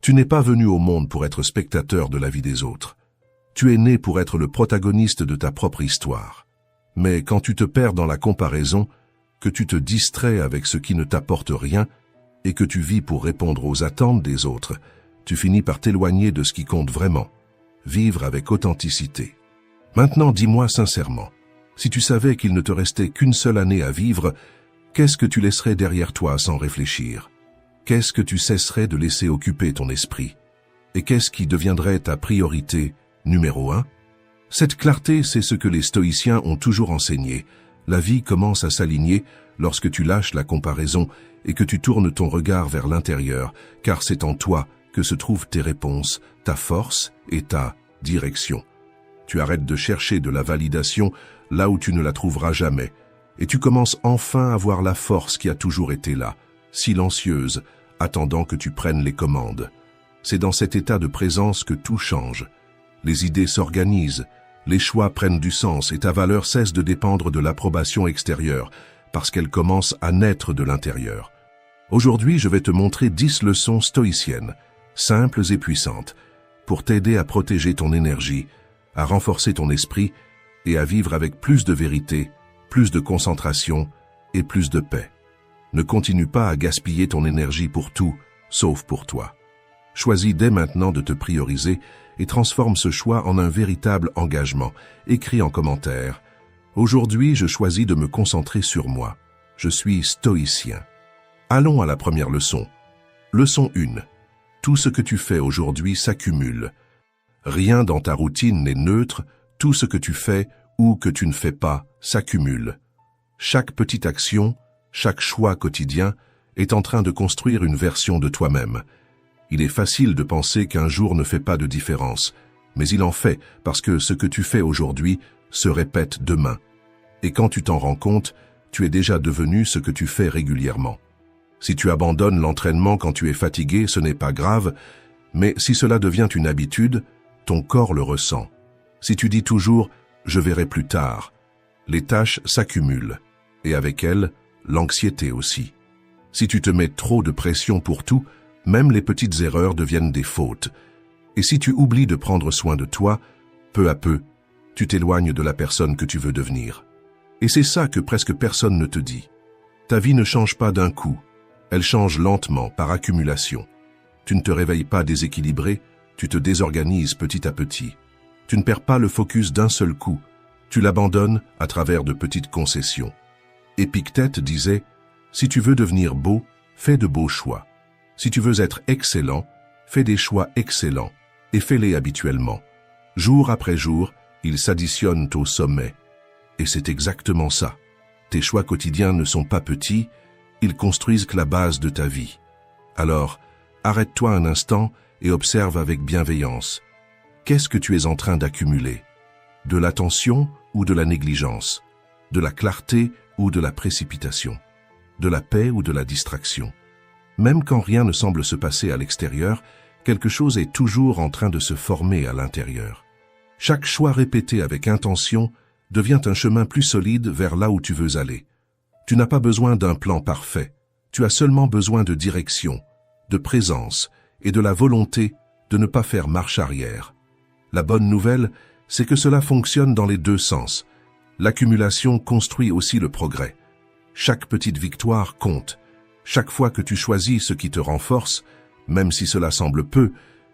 Tu n'es pas venu au monde pour être spectateur de la vie des autres. Tu es né pour être le protagoniste de ta propre histoire. Mais quand tu te perds dans la comparaison, que tu te distrais avec ce qui ne t'apporte rien et que tu vis pour répondre aux attentes des autres, tu finis par t'éloigner de ce qui compte vraiment. Vivre avec authenticité. Maintenant, dis-moi sincèrement, si tu savais qu'il ne te restait qu'une seule année à vivre, qu'est-ce que tu laisserais derrière toi sans réfléchir? Qu'est-ce que tu cesserais de laisser occuper ton esprit? Et qu'est-ce qui deviendrait ta priorité numéro 1? Cette clarté, c'est ce que les stoïciens ont toujours enseigné. La vie commence à s'aligner lorsque tu lâches la comparaison et que tu tournes ton regard vers l'intérieur, car c'est en toi que se trouvent tes réponses, ta force et ta direction. Tu arrêtes de chercher de la validation là où tu ne la trouveras jamais, et tu commences enfin à voir la force qui a toujours été là, silencieuse, attendant que tu prennes les commandes. C'est dans cet état de présence que tout change. Les idées s'organisent, les choix prennent du sens et ta valeur cesse de dépendre de l'approbation extérieure, parce qu'elle commence à naître de l'intérieur. Aujourd'hui, je vais te montrer 10 leçons stoïciennes, simples et puissantes, pour t'aider à protéger ton énergie, à renforcer ton esprit et à vivre avec plus de vérité, plus de concentration et plus de paix. Ne continue pas à gaspiller ton énergie pour tout, sauf pour toi. Choisis dès maintenant de te prioriser et transforme ce choix en un véritable engagement. Écris en commentaire. Aujourd'hui, je choisis de me concentrer sur moi. Je suis stoïcien. Allons à la première leçon. Leçon 1. Tout ce que tu fais aujourd'hui s'accumule. Rien dans ta routine n'est neutre, tout ce que tu fais ou que tu ne fais pas s'accumule. Chaque petite action, chaque choix quotidien est en train de construire une version de toi-même. Il est facile de penser qu'un jour ne fait pas de différence, mais il en fait parce que ce que tu fais aujourd'hui se répète demain. Et quand tu t'en rends compte, tu es déjà devenu ce que tu fais régulièrement. Si tu abandonnes l'entraînement quand tu es fatigué, ce n'est pas grave, mais si cela devient une habitude, ton corps le ressent. Si tu dis toujours « je verrai plus tard », les tâches s'accumulent, et avec elles, l'anxiété aussi. Si tu te mets trop de pression pour tout, même les petites erreurs deviennent des fautes. Et si tu oublies de prendre soin de toi, peu à peu, tu t'éloignes de la personne que tu veux devenir. Et c'est ça que presque personne ne te dit. Ta vie ne change pas d'un coup, elle change lentement, par accumulation. Tu ne te réveilles pas déséquilibré, tu te désorganises petit à petit. Tu ne perds pas le focus d'un seul coup, tu l'abandonnes à travers de petites concessions. Épictète disait « Si tu veux devenir beau, fais de beaux choix. Si tu veux être excellent, fais des choix excellents et fais-les habituellement. Jour après jour, ils s'additionnent au sommet. Et c'est exactement ça. Tes choix quotidiens ne sont pas petits, ils construisent la base de ta vie. Alors, arrête-toi un instant et observe avec bienveillance. Qu'est-ce que tu es en train d'accumuler? De l'attention ou de la négligence? De la clarté ou de la précipitation? De la paix ou de la distraction? Même quand rien ne semble se passer à l'extérieur, quelque chose est toujours en train de se former à l'intérieur. Chaque choix répété avec intention devient un chemin plus solide vers là où tu veux aller. Tu n'as pas besoin d'un plan parfait, tu as seulement besoin de direction, de présence et de la volonté de ne pas faire marche arrière. La bonne nouvelle, c'est que cela fonctionne dans les deux sens. L'accumulation construit aussi le progrès. Chaque petite victoire compte. Chaque fois que tu choisis ce qui te renforce, même si cela semble peu,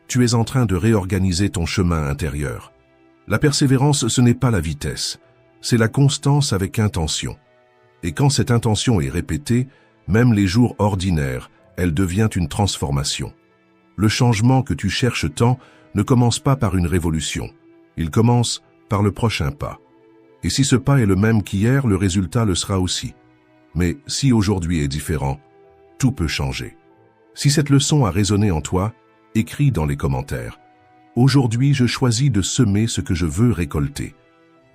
tu es en train de réorganiser ton chemin intérieur. La persévérance, ce n'est pas la vitesse, c'est la constance avec intention. Et quand cette intention est répétée, même les jours ordinaires, elle devient une transformation. Le changement que tu cherches tant ne commence pas par une révolution, il commence par le prochain pas. Et si ce pas est le même qu'hier, le résultat le sera aussi. Mais si aujourd'hui est différent, tout peut changer. Si cette leçon a résonné en toi, écris dans les commentaires. Aujourd'hui, je choisis de semer ce que je veux récolter.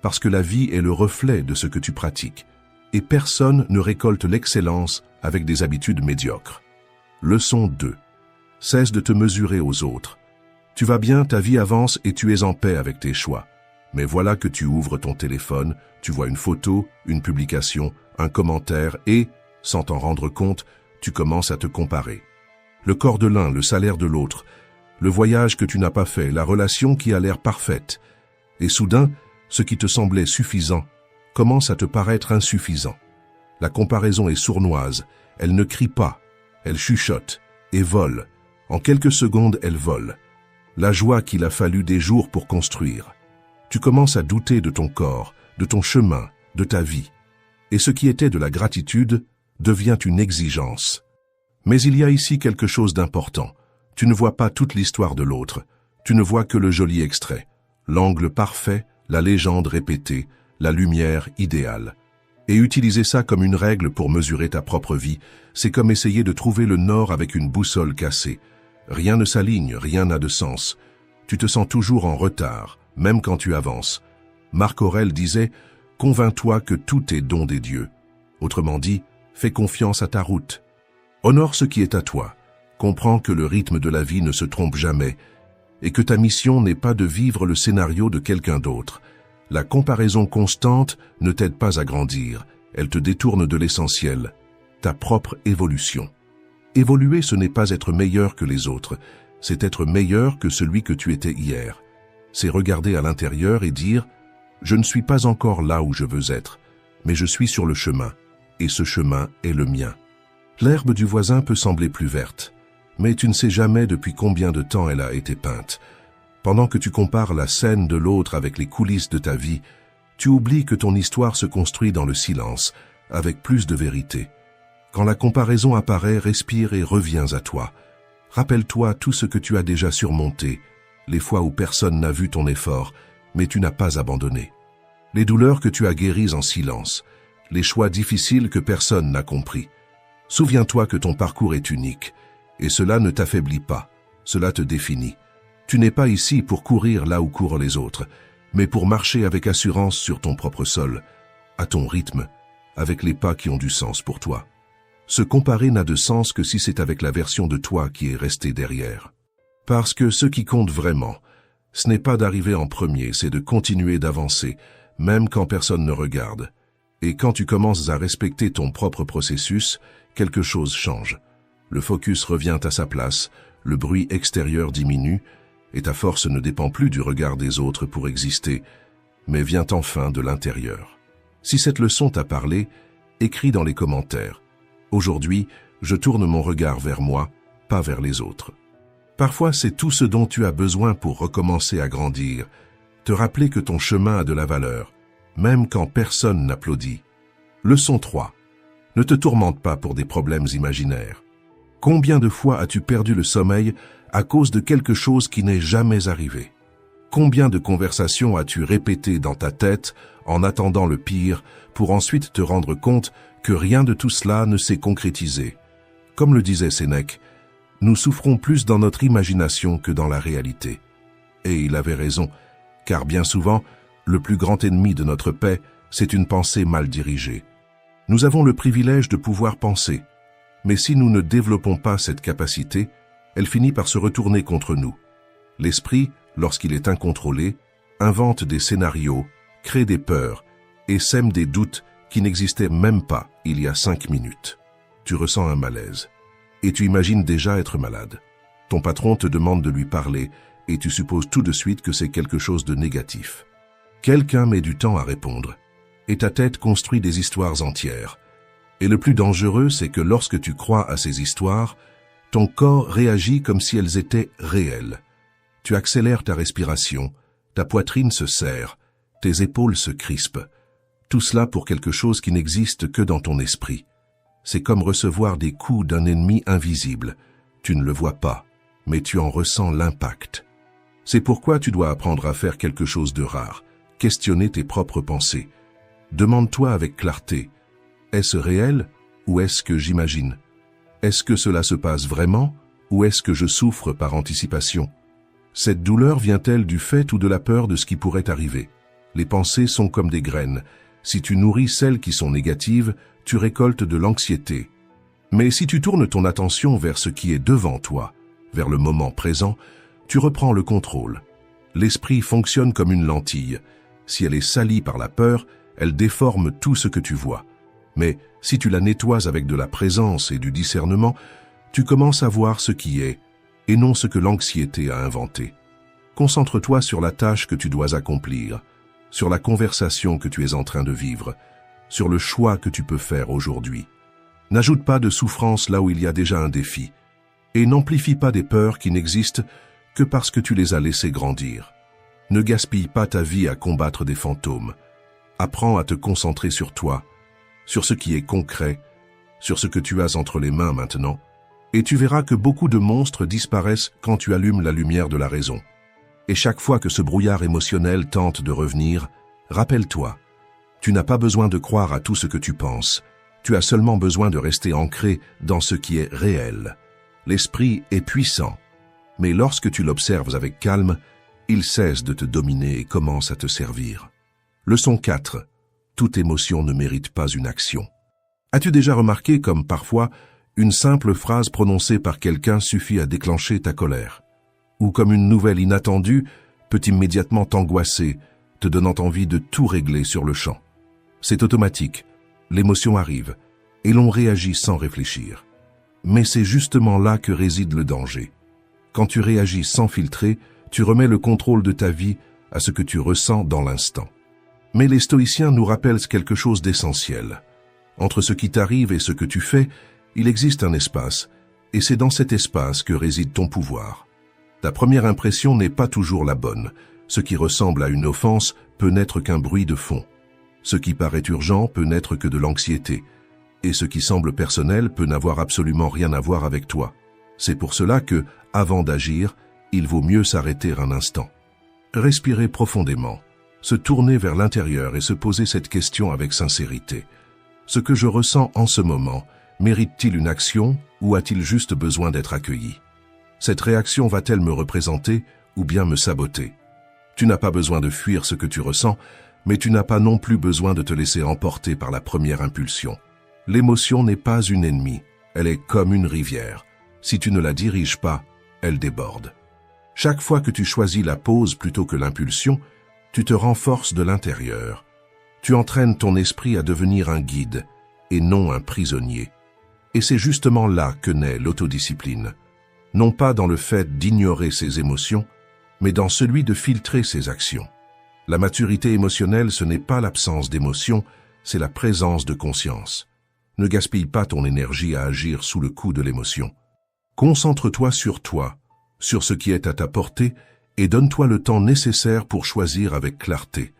Parce que la vie est le reflet de ce que tu pratiques. Et personne ne récolte l'excellence avec des habitudes médiocres. Leçon 2. Cesse de te mesurer aux autres. Tu vas bien, ta vie avance et tu es en paix avec tes choix. Mais voilà que tu ouvres ton téléphone, tu vois une photo, une publication, un commentaire et, sans t'en rendre compte, tu commences à te comparer. Le corps de l'un, le salaire de l'autre, le voyage que tu n'as pas fait, la relation qui a l'air parfaite. Et soudain, ce qui te semblait suffisant commence à te paraître insuffisant. La comparaison est sournoise, elle ne crie pas, elle chuchote et vole. En quelques secondes, elle vole. La joie qu'il a fallu des jours pour construire. Tu commences à douter de ton corps, de ton chemin, de ta vie. Et ce qui était de la gratitude devient une exigence. Mais il y a ici quelque chose d'important. Tu ne vois pas toute l'histoire de l'autre. Tu ne vois que le joli extrait, l'angle parfait, la légende répétée, la lumière idéale. Et utiliser ça comme une règle pour mesurer ta propre vie, c'est comme essayer de trouver le nord avec une boussole cassée. Rien ne s'aligne, rien n'a de sens. Tu te sens toujours en retard, même quand tu avances. Marc Aurèle disait « Convainc-toi que tout est don des dieux ». Autrement dit, fais confiance à ta route. Honore ce qui est à toi. Comprends que le rythme de la vie ne se trompe jamais et que ta mission n'est pas de vivre le scénario de quelqu'un d'autre. La comparaison constante ne t'aide pas à grandir, elle te détourne de l'essentiel, ta propre évolution. Évoluer, ce n'est pas être meilleur que les autres, c'est être meilleur que celui que tu étais hier. C'est regarder à l'intérieur et dire « Je ne suis pas encore là où je veux être, mais je suis sur le chemin, et ce chemin est le mien. » L'herbe du voisin peut sembler plus verte, mais tu ne sais jamais depuis combien de temps elle a été peinte. Pendant que tu compares la scène de l'autre avec les coulisses de ta vie, tu oublies que ton histoire se construit dans le silence, avec plus de vérité. Quand la comparaison apparaît, respire et reviens à toi. Rappelle-toi tout ce que tu as déjà surmonté, les fois où personne n'a vu ton effort, mais tu n'as pas abandonné. Les douleurs que tu as guéries en silence, les choix difficiles que personne n'a compris. Souviens-toi que ton parcours est unique, et cela ne t'affaiblit pas, cela te définit. Tu n'es pas ici pour courir là où courent les autres, mais pour marcher avec assurance sur ton propre sol, à ton rythme, avec les pas qui ont du sens pour toi. Se comparer n'a de sens que si c'est avec la version de toi qui est restée derrière. Parce que ce qui compte vraiment, ce n'est pas d'arriver en premier, c'est de continuer d'avancer, même quand personne ne regarde. Et quand tu commences à respecter ton propre processus, quelque chose change. Le focus revient à sa place, le bruit extérieur diminue, et ta force ne dépend plus du regard des autres pour exister, mais vient enfin de l'intérieur. Si cette leçon t'a parlé, écris dans les commentaires. Aujourd'hui, je tourne mon regard vers moi, pas vers les autres. Parfois, c'est tout ce dont tu as besoin pour recommencer à grandir, te rappeler que ton chemin a de la valeur, même quand personne n'applaudit. Leçon 3. Ne te tourmente pas pour des problèmes imaginaires. Combien de fois as-tu perdu le sommeil à cause de quelque chose qui n'est jamais arrivé? Combien de conversations as-tu répétées dans ta tête en attendant le pire pour ensuite te rendre compte que rien de tout cela ne s'est concrétisé? Comme le disait Sénèque, nous souffrons plus dans notre imagination que dans la réalité. Et il avait raison, car bien souvent, le plus grand ennemi de notre paix, c'est une pensée mal dirigée. Nous avons le privilège de pouvoir penser, mais si nous ne développons pas cette capacité, elle finit par se retourner contre nous. L'esprit, lorsqu'il est incontrôlé, invente des scénarios, crée des peurs et sème des doutes qui n'existaient même pas il y a 5 minutes. Tu ressens un malaise et tu imagines déjà être malade. Ton patron te demande de lui parler et tu supposes tout de suite que c'est quelque chose de négatif. Quelqu'un met du temps à répondre et ta tête construit des histoires entières. Et le plus dangereux, c'est que lorsque tu crois à ces histoires, ton corps réagit comme si elles étaient réelles. Tu accélères ta respiration, ta poitrine se serre, tes épaules se crispent. Tout cela pour quelque chose qui n'existe que dans ton esprit. C'est comme recevoir des coups d'un ennemi invisible. Tu ne le vois pas, mais tu en ressens l'impact. C'est pourquoi tu dois apprendre à faire quelque chose de rare, questionner tes propres pensées. Demande-toi avec clarté, est-ce réel ou est-ce que j'imagine? Est-ce que cela se passe vraiment ou est-ce que je souffre par anticipation? Cette douleur vient-elle du fait ou de la peur de ce qui pourrait arriver? Les pensées sont comme des graines. Si tu nourris celles qui sont négatives, tu récoltes de l'anxiété. Mais si tu tournes ton attention vers ce qui est devant toi, vers le moment présent, tu reprends le contrôle. L'esprit fonctionne comme une lentille. Si elle est salie par la peur, elle déforme tout ce que tu vois. Mais si tu la nettoies avec de la présence et du discernement, tu commences à voir ce qui est, et non ce que l'anxiété a inventé. Concentre-toi sur la tâche que tu dois accomplir, sur la conversation que tu es en train de vivre, sur le choix que tu peux faire aujourd'hui. N'ajoute pas de souffrance là où il y a déjà un défi, et n'amplifie pas des peurs qui n'existent que parce que tu les as laissées grandir. Ne gaspille pas ta vie à combattre des fantômes. Apprends à te concentrer sur toi, sur ce qui est concret, sur ce que tu as entre les mains maintenant, et tu verras que beaucoup de monstres disparaissent quand tu allumes la lumière de la raison. Et chaque fois que ce brouillard émotionnel tente de revenir, rappelle-toi, tu n'as pas besoin de croire à tout ce que tu penses, tu as seulement besoin de rester ancré dans ce qui est réel. L'esprit est puissant, mais lorsque tu l'observes avec calme, il cesse de te dominer et commence à te servir. Leçon 4. Toute émotion ne mérite pas une action. As-tu déjà remarqué comme parfois, une simple phrase prononcée par quelqu'un suffit à déclencher ta colère? Ou comme une nouvelle inattendue peut immédiatement t'angoisser, te donnant envie de tout régler sur le champ. C'est automatique, l'émotion arrive, et l'on réagit sans réfléchir. Mais c'est justement là que réside le danger. Quand tu réagis sans filtrer, tu remets le contrôle de ta vie à ce que tu ressens dans l'instant. Mais les stoïciens nous rappellent quelque chose d'essentiel. Entre ce qui t'arrive et ce que tu fais, il existe un espace, et c'est dans cet espace que réside ton pouvoir. Ta première impression n'est pas toujours la bonne. Ce qui ressemble à une offense peut n'être qu'un bruit de fond. Ce qui paraît urgent peut n'être que de l'anxiété. Et ce qui semble personnel peut n'avoir absolument rien à voir avec toi. C'est pour cela que, avant d'agir, il vaut mieux s'arrêter un instant. Respirer profondément, se tourner vers l'intérieur et se poser cette question avec sincérité. Ce que je ressens en ce moment, mérite-t-il une action ou a-t-il juste besoin d'être accueilli? Cette réaction va-t-elle me représenter ou bien me saboter? Tu n'as pas besoin de fuir ce que tu ressens, mais tu n'as pas non plus besoin de te laisser emporter par la première impulsion. L'émotion n'est pas une ennemie, elle est comme une rivière. Si tu ne la diriges pas, elle déborde. Chaque fois que tu choisis la pause plutôt que l'impulsion, tu te renforces de l'intérieur. Tu entraînes ton esprit à devenir un guide et non un prisonnier. Et c'est justement là que naît l'autodiscipline. Non pas dans le fait d'ignorer ses émotions, mais dans celui de filtrer ses actions. La maturité émotionnelle, ce n'est pas l'absence d'émotion, c'est la présence de conscience. Ne gaspille pas ton énergie à agir sous le coup de l'émotion. Concentre-toi sur toi, sur ce qui est à ta portée, et donne-toi le temps nécessaire pour choisir avec clarté.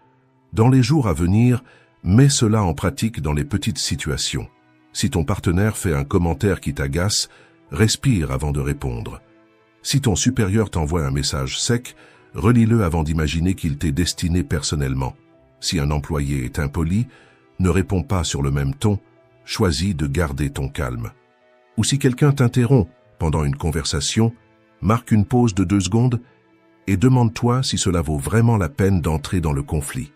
Dans les jours à venir, mets cela en pratique dans les petites situations. Si ton partenaire fait un commentaire qui t'agace, respire avant de répondre. Si ton supérieur t'envoie un message sec, relis-le avant d'imaginer qu'il t'est destiné personnellement. Si un employé est impoli, ne réponds pas sur le même ton, choisis de garder ton calme. Ou si quelqu'un t'interrompt pendant une conversation, marque une pause de 2 secondes et demande-toi si cela vaut vraiment la peine d'entrer dans le conflit.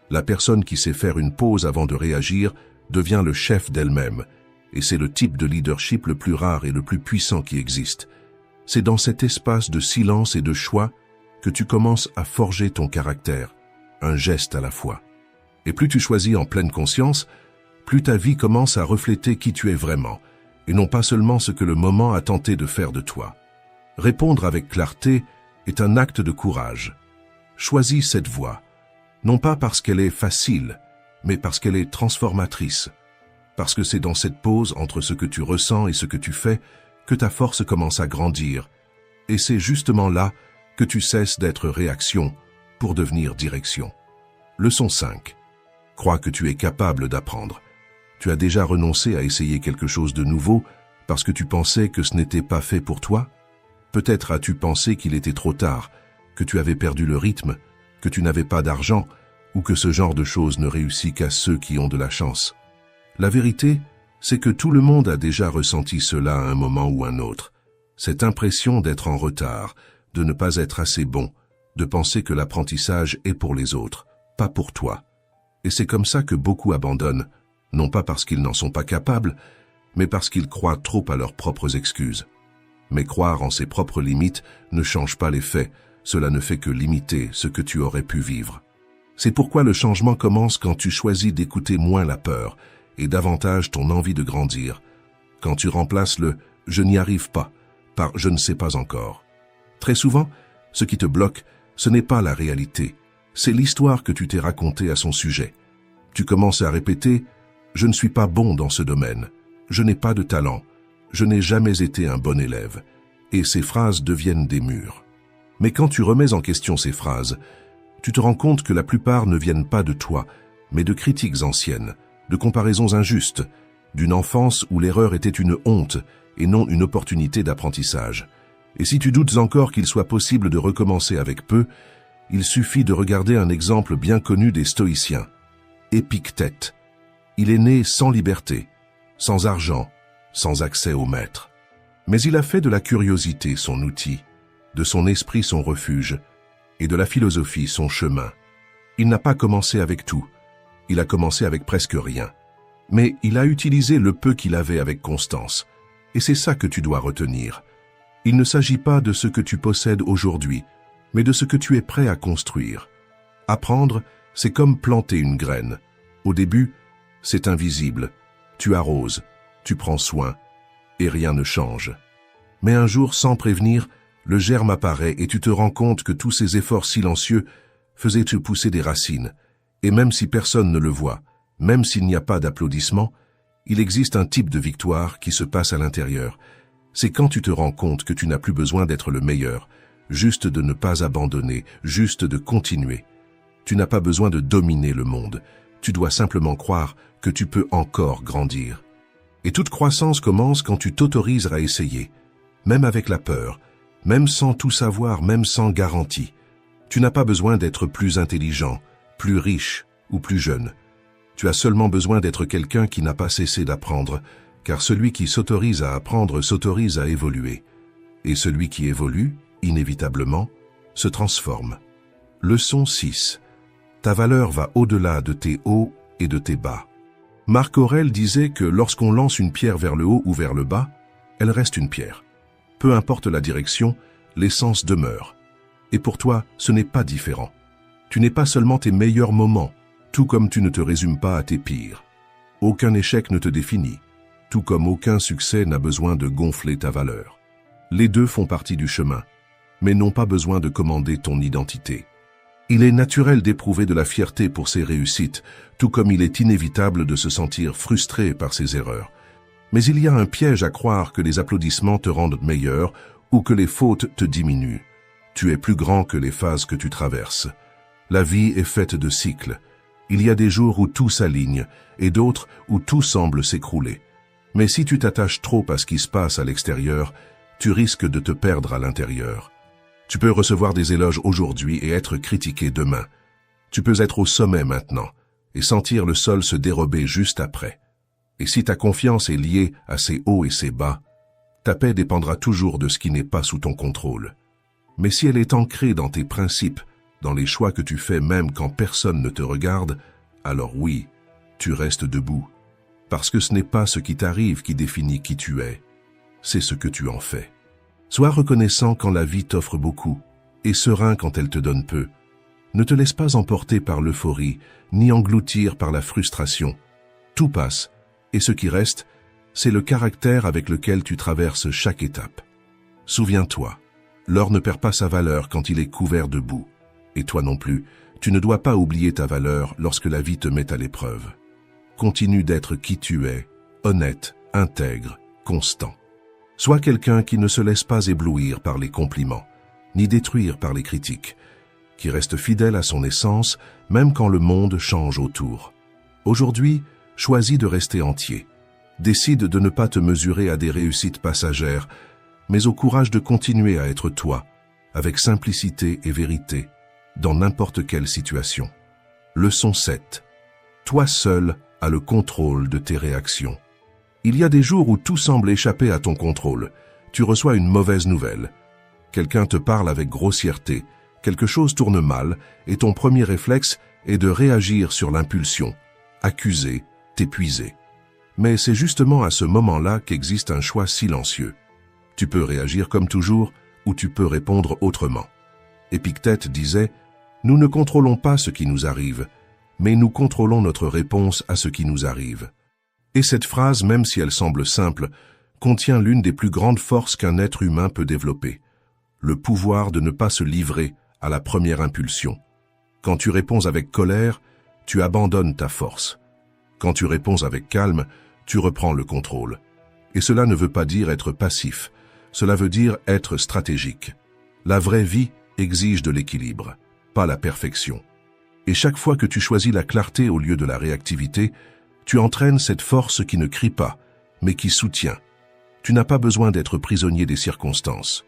La personne qui sait faire une pause avant de réagir devient le chef d'elle-même, et c'est le type de leadership le plus rare et le plus puissant qui existe. C'est dans cet espace de silence et de choix que tu commences à forger ton caractère, un geste à la fois. Et plus tu choisis en pleine conscience, plus ta vie commence à refléter qui tu es vraiment, et non pas seulement ce que le moment a tenté de faire de toi. Répondre avec clarté est un acte de courage. Choisis cette voie, non pas parce qu'elle est facile, mais parce qu'elle est transformatrice. Parce que c'est dans cette pause entre ce que tu ressens et ce que tu fais que ta force commence à grandir. Et c'est justement là que tu cesses d'être réaction pour devenir direction. Leçon 5. Crois que tu es capable d'apprendre. Tu as déjà renoncé à essayer quelque chose de nouveau parce que tu pensais que ce n'était pas fait pour toi? Peut-être as-tu pensé qu'il était trop tard, que tu avais perdu le rythme, que tu n'avais pas d'argent ou que ce genre de choses ne réussit qu'à ceux qui ont de la chance. La vérité, c'est que tout le monde a déjà ressenti cela à un moment ou un autre. Cette impression d'être en retard, de ne pas être assez bon, de penser que l'apprentissage est pour les autres, pas pour toi. Et c'est comme ça que beaucoup abandonnent, non pas parce qu'ils n'en sont pas capables, mais parce qu'ils croient trop à leurs propres excuses. Mais croire en ses propres limites ne change pas les faits, cela ne fait que limiter ce que tu aurais pu vivre. C'est pourquoi le changement commence quand tu choisis d'écouter moins la peur et davantage ton envie de grandir. Quand tu remplaces le « je n'y arrive pas » par « je ne sais pas encore ». Très souvent, ce qui te bloque, ce n'est pas la réalité, c'est l'histoire que tu t'es racontée à son sujet. Tu commences à répéter « je ne suis pas bon dans ce domaine, je n'ai pas de talent, je n'ai jamais été un bon élève », et ces phrases deviennent des murs. Mais quand tu remets en question ces phrases, tu te rends compte que la plupart ne viennent pas de toi, mais de critiques anciennes, de comparaisons injustes, d'une enfance où l'erreur était une honte et non une opportunité d'apprentissage. Et si tu doutes encore qu'il soit possible de recommencer avec peu, il suffit de regarder un exemple bien connu des stoïciens, Épictète. Il est né sans liberté, sans argent, sans accès au maître. Mais il a fait de la curiosité son outil, de son esprit son refuge, et de la philosophie son chemin. Il n'a pas commencé avec tout, il a commencé avec presque rien. Mais il a utilisé le peu qu'il avait avec constance, et c'est ça que tu dois retenir. Il ne s'agit pas de ce que tu possèdes aujourd'hui, mais de ce que tu es prêt à construire. Apprendre, c'est comme planter une graine. Au début, c'est invisible. Tu arroses, tu prends soin, et rien ne change. Mais un jour, sans prévenir, le germe apparaît et tu te rends compte que tous ces efforts silencieux faisaient te pousser des racines. Et même si personne ne le voit, même s'il n'y a pas d'applaudissements, il existe un type de victoire qui se passe à l'intérieur. C'est quand tu te rends compte que tu n'as plus besoin d'être le meilleur, juste de ne pas abandonner, juste de continuer. Tu n'as pas besoin de dominer le monde, tu dois simplement croire que tu peux encore grandir. Et toute croissance commence quand tu t'autorises à essayer, même avec la peur, même sans tout savoir, même sans garantie. Tu n'as pas besoin d'être plus intelligent, plus riche ou plus jeune. Tu as seulement besoin d'être quelqu'un qui n'a pas cessé d'apprendre, car celui qui s'autorise à apprendre s'autorise à évoluer. Et celui qui évolue, inévitablement, se transforme. Leçon 6. Ta valeur va au-delà de tes hauts et de tes bas. Marc Aurèle disait que lorsqu'on lance une pierre vers le haut ou vers le bas, elle reste une pierre. Peu importe la direction, l'essence demeure. Et pour toi, ce n'est pas différent. Tu n'es pas seulement tes meilleurs moments, tout comme tu ne te résumes pas à tes pires. Aucun échec ne te définit, tout comme aucun succès n'a besoin de gonfler ta valeur. Les deux font partie du chemin, mais n'ont pas besoin de commander ton identité. Il est naturel d'éprouver de la fierté pour ses réussites, tout comme il est inévitable de se sentir frustré par ses erreurs. Mais il y a un piège à croire que les applaudissements te rendent meilleur ou que les fautes te diminuent. Tu es plus grand que les phases que tu traverses. La vie est faite de cycles. Il y a des jours où tout s'aligne et d'autres où tout semble s'écrouler. Mais si tu t'attaches trop à ce qui se passe à l'extérieur, tu risques de te perdre à l'intérieur. Tu peux recevoir des éloges aujourd'hui et être critiqué demain. Tu peux être au sommet maintenant et sentir le sol se dérober juste après. Et si ta confiance est liée à ses hauts et ses bas, ta paix dépendra toujours de ce qui n'est pas sous ton contrôle. Mais si elle est ancrée dans tes principes, dans les choix que tu fais même quand personne ne te regarde, alors oui, tu restes debout. Parce que ce n'est pas ce qui t'arrive qui définit qui tu es, c'est ce que tu en fais. Sois reconnaissant quand la vie t'offre beaucoup, et serein quand elle te donne peu. Ne te laisse pas emporter par l'euphorie, ni engloutir par la frustration. Tout passe, et ce qui reste, c'est le caractère avec lequel tu traverses chaque étape. Souviens-toi, l'or ne perd pas sa valeur quand il est couvert de boue. Et toi non plus, tu ne dois pas oublier ta valeur lorsque la vie te met à l'épreuve. Continue d'être qui tu es, honnête, intègre, constant. Sois quelqu'un qui ne se laisse pas éblouir par les compliments, ni détruire par les critiques, qui reste fidèle à son essence, même quand le monde change autour. Aujourd'hui, choisis de rester entier. Décide de ne pas te mesurer à des réussites passagères, mais au courage de continuer à être toi, avec simplicité et vérité, dans n'importe quelle situation. Leçon 7. Toi seul as le contrôle de tes réactions. Il y a des jours où tout semble échapper à ton contrôle. Tu reçois une mauvaise nouvelle. Quelqu'un te parle avec grossièreté, quelque chose tourne mal, et ton premier réflexe est de réagir sur l'impulsion, accuser, t'épuiser. Mais c'est justement à ce moment-là qu'existe un choix silencieux. Tu peux réagir comme toujours, ou tu peux répondre autrement. Épictète disait « Nous ne contrôlons pas ce qui nous arrive, mais nous contrôlons notre réponse à ce qui nous arrive. » Et cette phrase, même si elle semble simple, contient l'une des plus grandes forces qu'un être humain peut développer, le pouvoir de ne pas se livrer à la première impulsion. Quand tu réponds avec colère, tu abandonnes ta force. Quand tu réponds avec calme, tu reprends le contrôle. Et cela ne veut pas dire être passif, cela veut dire être stratégique. La vraie vie exige de l'équilibre, pas la perfection. Et chaque fois que tu choisis la clarté au lieu de la réactivité, tu entraînes cette force qui ne crie pas, mais qui soutient. Tu n'as pas besoin d'être prisonnier des circonstances.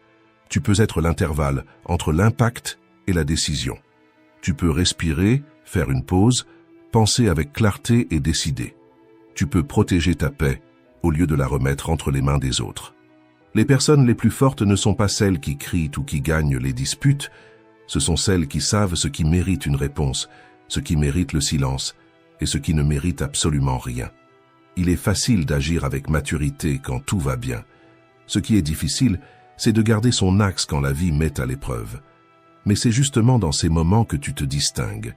Tu peux être l'intervalle entre l'impact et la décision. Tu peux respirer, faire une pause, penser avec clarté et décider. Tu peux protéger ta paix au lieu de la remettre entre les mains des autres. Les personnes les plus fortes ne sont pas celles qui crient ou qui gagnent les disputes, ce sont celles qui savent ce qui mérite une réponse, ce qui mérite le silence et ce qui ne mérite absolument rien. Il est facile d'agir avec maturité quand tout va bien. Ce qui est difficile, c'est de garder son axe quand la vie met à l'épreuve. Mais c'est justement dans ces moments que tu te distingues,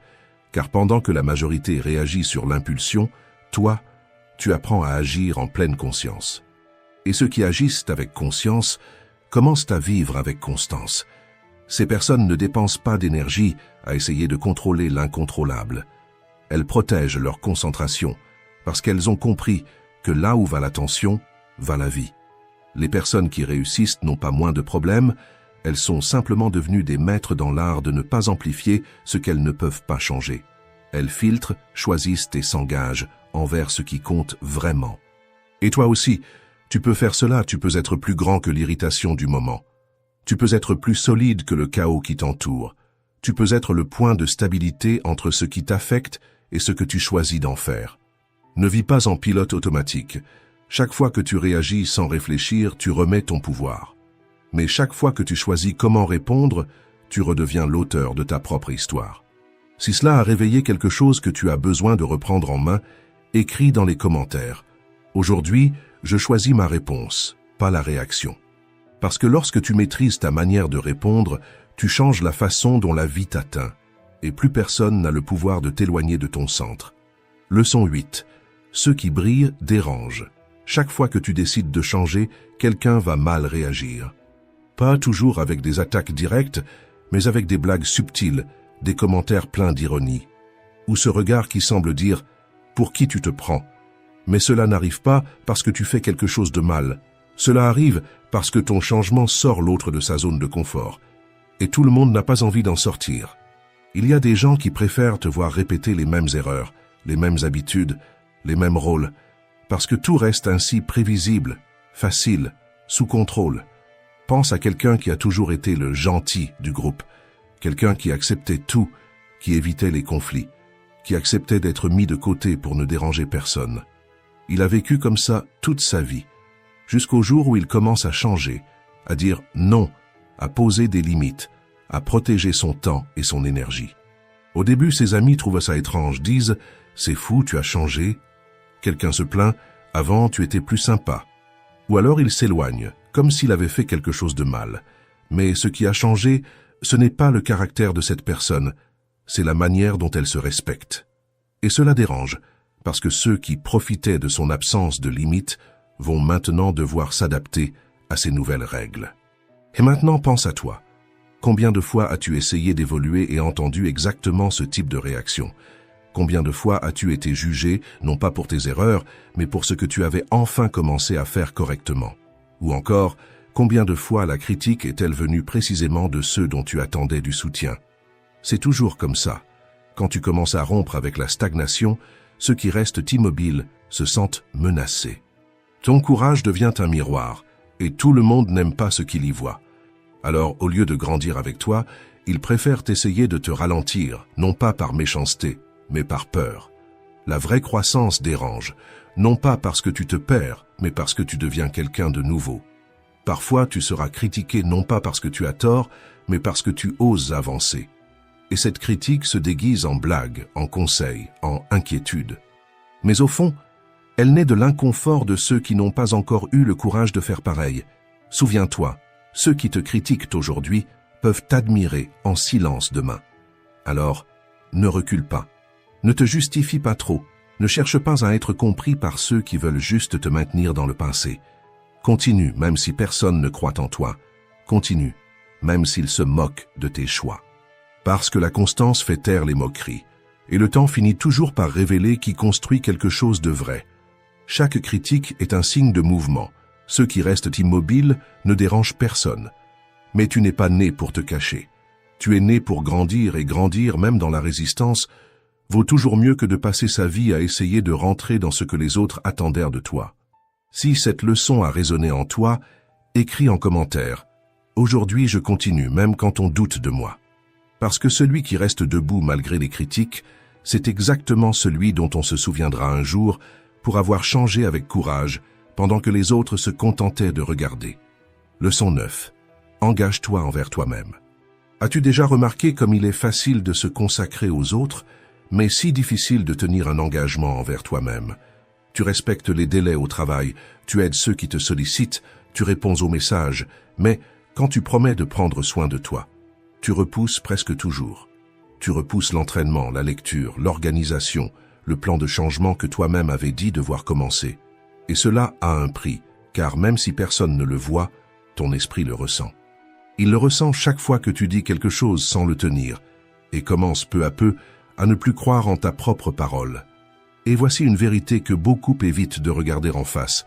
car pendant que la majorité réagit sur l'impulsion, toi, tu apprends à agir en pleine conscience. Et ceux qui agissent avec conscience commencent à vivre avec constance. Ces personnes ne dépensent pas d'énergie à essayer de contrôler l'incontrôlable. Elles protègent leur concentration parce qu'elles ont compris que là où va l'attention, va la vie. Les personnes qui réussissent n'ont pas moins de problèmes, elles sont simplement devenues des maîtres dans l'art de ne pas amplifier ce qu'elles ne peuvent pas changer. Elles filtrent, choisissent et s'engagent envers ce qui compte vraiment. Et toi aussi, tu peux faire cela, tu peux être plus grand que l'irritation du moment. Tu peux être plus solide que le chaos qui t'entoure. Tu peux être le point de stabilité entre ce qui t'affecte et ce que tu choisis d'en faire. Ne vis pas en pilote automatique. Chaque fois que tu réagis sans réfléchir, tu remets ton pouvoir. Mais chaque fois que tu choisis comment répondre, tu redeviens l'auteur de ta propre histoire. Si cela a réveillé quelque chose que tu as besoin de reprendre en main, écris dans les commentaires. Aujourd'hui, je choisis ma réponse, pas la réaction. Parce que lorsque tu maîtrises ta manière de répondre, tu changes la façon dont la vie t'atteint, et plus personne n'a le pouvoir de t'éloigner de ton centre. Leçon 8. Ceux qui brillent dérangent. Chaque fois que tu décides de changer, quelqu'un va mal réagir. Pas toujours avec des attaques directes, mais avec des blagues subtiles, des commentaires pleins d'ironie. Ou ce regard qui semble dire « Pour qui tu te prends ?» Mais cela n'arrive pas parce que tu fais quelque chose de mal. Cela arrive parce que ton changement sort l'autre de sa zone de confort. Et tout le monde n'a pas envie d'en sortir. Il y a des gens qui préfèrent te voir répéter les mêmes erreurs, les mêmes habitudes, les mêmes rôles, parce que tout reste ainsi prévisible, facile, sous contrôle. Pense à quelqu'un qui a toujours été le gentil du groupe, quelqu'un qui acceptait tout, qui évitait les conflits, qui acceptait d'être mis de côté pour ne déranger personne. Il a vécu comme ça toute sa vie, jusqu'au jour où il commence à changer, à dire non, à poser des limites, à protéger son temps et son énergie. Au début, ses amis trouvent ça étrange, disent « C'est fou, tu as changé ». Quelqu'un se plaint « Avant, tu étais plus sympa ». Ou alors il s'éloigne, comme s'il avait fait quelque chose de mal. Mais ce qui a changé, ce n'est pas le caractère de cette personne, c'est la manière dont elle se respecte. Et cela dérange, parce que ceux qui profitaient de son absence de limites vont maintenant devoir s'adapter à ces nouvelles règles. Et maintenant, pense à toi. Combien de fois as-tu essayé d'évoluer et entendu exactement ce type de réaction? Combien de fois as-tu été jugé, non pas pour tes erreurs, mais pour ce que tu avais enfin commencé à faire correctement? Ou encore, combien de fois la critique est-elle venue précisément de ceux dont tu attendais du soutien? C'est toujours comme ça. Quand tu commences à rompre avec la stagnation, ceux qui restent immobiles se sentent menacés. Ton courage devient un miroir, et tout le monde n'aime pas ce qu'il y voit. Alors, au lieu de grandir avec toi, ils préfèrent essayer de te ralentir, non pas par méchanceté, mais par peur. La vraie croissance dérange, non pas parce que tu te perds, mais parce que tu deviens quelqu'un de nouveau. Parfois, tu seras critiqué non pas parce que tu as tort, mais parce que tu oses avancer. Et cette critique se déguise en blague, en conseil, en inquiétude. Mais au fond, elle naît de l'inconfort de ceux qui n'ont pas encore eu le courage de faire pareil. Souviens-toi, ceux qui te critiquent aujourd'hui peuvent t'admirer en silence demain. Alors, ne recule pas. Ne te justifie pas trop. Ne cherche pas à être compris par ceux qui veulent juste te maintenir dans le passé. Continue, même si personne ne croit en toi. Continue, même s'ils se moquent de tes choix. Parce que la constance fait taire les moqueries, et le temps finit toujours par révéler qui construit quelque chose de vrai. Chaque critique est un signe de mouvement. Ceux qui restent immobiles ne dérangent personne. Mais tu n'es pas né pour te cacher. Tu es né pour grandir, et grandir, même dans la résistance, vaut toujours mieux que de passer sa vie à essayer de rentrer dans ce que les autres attendèrent de toi. Si cette leçon a résonné en toi, écris en commentaire. Aujourd'hui, je continue, même quand on doute de moi. Parce que celui qui reste debout malgré les critiques, c'est exactement celui dont on se souviendra un jour pour avoir changé avec courage, pendant que les autres se contentaient de regarder. Leçon 9. Engage-toi envers toi-même. As-tu déjà remarqué comme il est facile de se consacrer aux autres, mais si difficile de tenir un engagement envers toi-même? Tu respectes les délais au travail, tu aides ceux qui te sollicitent, tu réponds aux messages, mais quand tu promets de prendre soin de toi, tu repousses presque toujours. Tu repousses l'entraînement, la lecture, l'organisation, le plan de changement que toi-même avais dit devoir commencer. Et cela a un prix, car même si personne ne le voit, ton esprit le ressent. Il le ressent chaque fois que tu dis quelque chose sans le tenir, et commence peu à peu à ne plus croire en ta propre parole. Et voici une vérité que beaucoup évitent de regarder en face.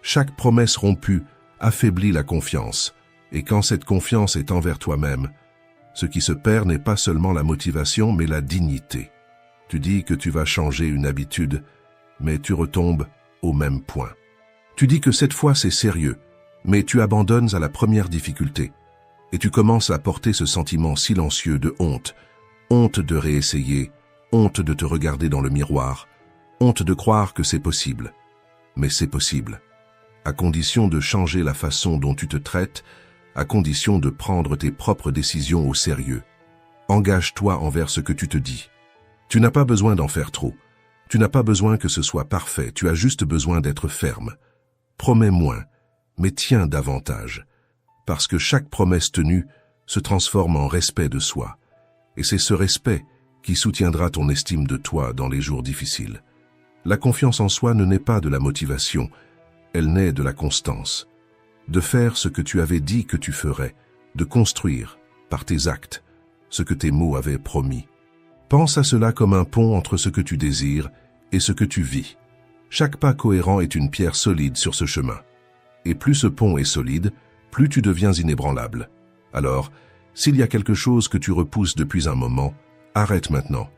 Chaque promesse rompue affaiblit la confiance, et quand cette confiance est envers toi-même, ce qui se perd n'est pas seulement la motivation, mais la dignité. Tu dis que tu vas changer une habitude, mais tu retombes au même point. Tu dis que cette fois c'est sérieux, mais tu abandonnes à la première difficulté. Et tu commences à porter ce sentiment silencieux de honte. Honte de réessayer, honte de te regarder dans le miroir, honte de croire que c'est possible. Mais c'est possible, à condition de changer la façon dont tu te traites, à condition de prendre tes propres décisions au sérieux. Engage-toi envers ce que tu te dis. Tu n'as pas besoin d'en faire trop. Tu n'as pas besoin que ce soit parfait, tu as juste besoin d'être ferme. Promets moins, mais tiens davantage. Parce que chaque promesse tenue se transforme en respect de soi. Et c'est ce respect qui soutiendra ton estime de toi dans les jours difficiles. La confiance en soi ne naît pas de la motivation, elle naît de la constance. De faire ce que tu avais dit que tu ferais, de construire, par tes actes, ce que tes mots avaient promis. Pense à cela comme un pont entre ce que tu désires et ce que tu vis. Chaque pas cohérent est une pierre solide sur ce chemin. Et plus ce pont est solide, plus tu deviens inébranlable. Alors, s'il y a quelque chose que tu repousses depuis un moment, arrête maintenant.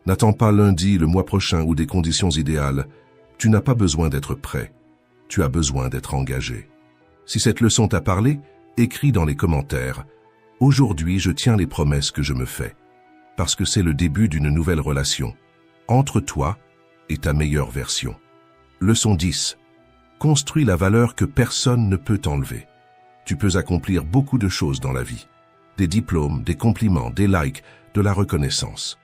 N'attends pas lundi, le mois prochain ou des conditions idéales. Tu n'as pas besoin d'être prêt. Tu as besoin d'être engagé. Si cette leçon t'a parlé, écris dans les commentaires. Aujourd'hui, je tiens les promesses que je me fais. Parce que c'est le début d'une nouvelle relation. Entre toi et ta meilleure version. Leçon 10. Construis la valeur que personne ne peut t'enlever. Tu peux accomplir beaucoup de choses dans la vie. Des diplômes, des compliments, des likes, de la reconnaissance.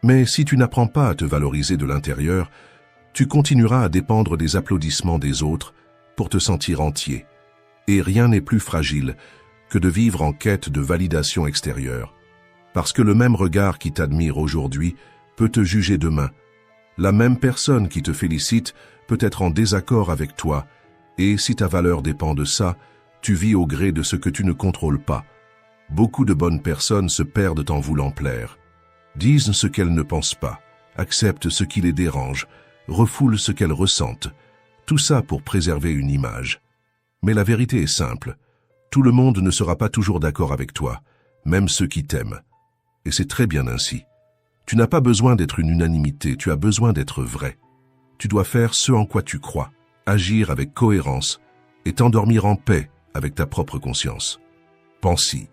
Mais si tu n'apprends pas à te valoriser de l'intérieur, tu continueras à dépendre des applaudissements des autres pour te sentir entier. Et rien n'est plus fragile que de vivre en quête de validation extérieure. Parce que le même regard qui t'admire aujourd'hui peut te juger demain. La même personne qui te félicite peut être en désaccord avec toi, et si ta valeur dépend de ça, tu vis au gré de ce que tu ne contrôles pas. Beaucoup de bonnes personnes se perdent en voulant plaire. Disent ce qu'elles ne pensent pas, acceptent ce qui les dérange, refoulent ce qu'elles ressentent. Tout ça pour préserver une image. Mais la vérité est simple. Tout le monde ne sera pas toujours d'accord avec toi, même ceux qui t'aiment. Et c'est très bien ainsi. Tu n'as pas besoin d'être une unanimité, tu as besoin d'être vrai. Tu dois faire ce en quoi tu crois, agir avec cohérence et t'endormir en paix avec ta propre conscience. Pense-y.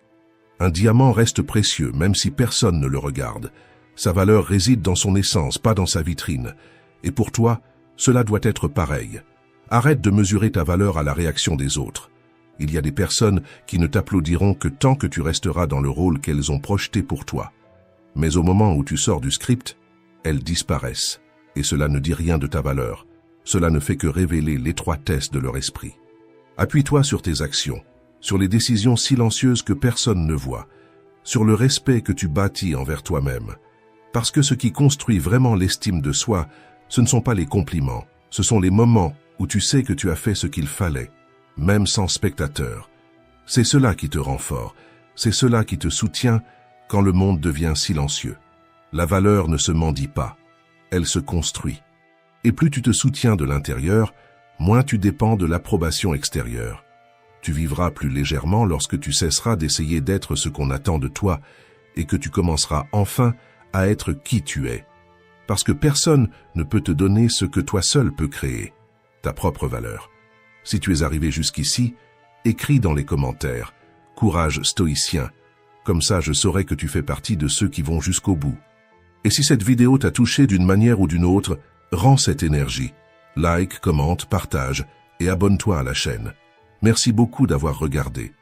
Un diamant reste précieux même si personne ne le regarde. Sa valeur réside dans son essence, pas dans sa vitrine. Et pour toi, cela doit être pareil. Arrête de mesurer ta valeur à la réaction des autres. Il y a des personnes qui ne t'applaudiront que tant que tu resteras dans le rôle qu'elles ont projeté pour toi. Mais au moment où tu sors du script, elles disparaissent. Et cela ne dit rien de ta valeur. Cela ne fait que révéler l'étroitesse de leur esprit. Appuie-toi sur tes actions, sur les décisions silencieuses que personne ne voit, sur le respect que tu bâtis envers toi-même. Parce que ce qui construit vraiment l'estime de soi, ce ne sont pas les compliments, ce sont les moments où tu sais que tu as fait ce qu'il fallait. même sans spectateurs. C'est cela qui te rend fort, c'est cela qui te soutient quand le monde devient silencieux. La valeur ne se mendie pas, elle se construit. Et plus tu te soutiens de l'intérieur, moins tu dépends de l'approbation extérieure. Tu vivras plus légèrement lorsque tu cesseras d'essayer d'être ce qu'on attend de toi et que tu commenceras enfin à être qui tu es. Parce que personne ne peut te donner ce que toi seul peux créer, ta propre valeur. Si tu es arrivé jusqu'ici, écris dans les commentaires « Courage stoïcien ». Comme ça, je saurai que tu fais partie de ceux qui vont jusqu'au bout. Et si cette vidéo t'a touché d'une manière ou d'une autre, rends cette énergie. Like, commente, partage et abonne-toi à la chaîne. Merci beaucoup d'avoir regardé.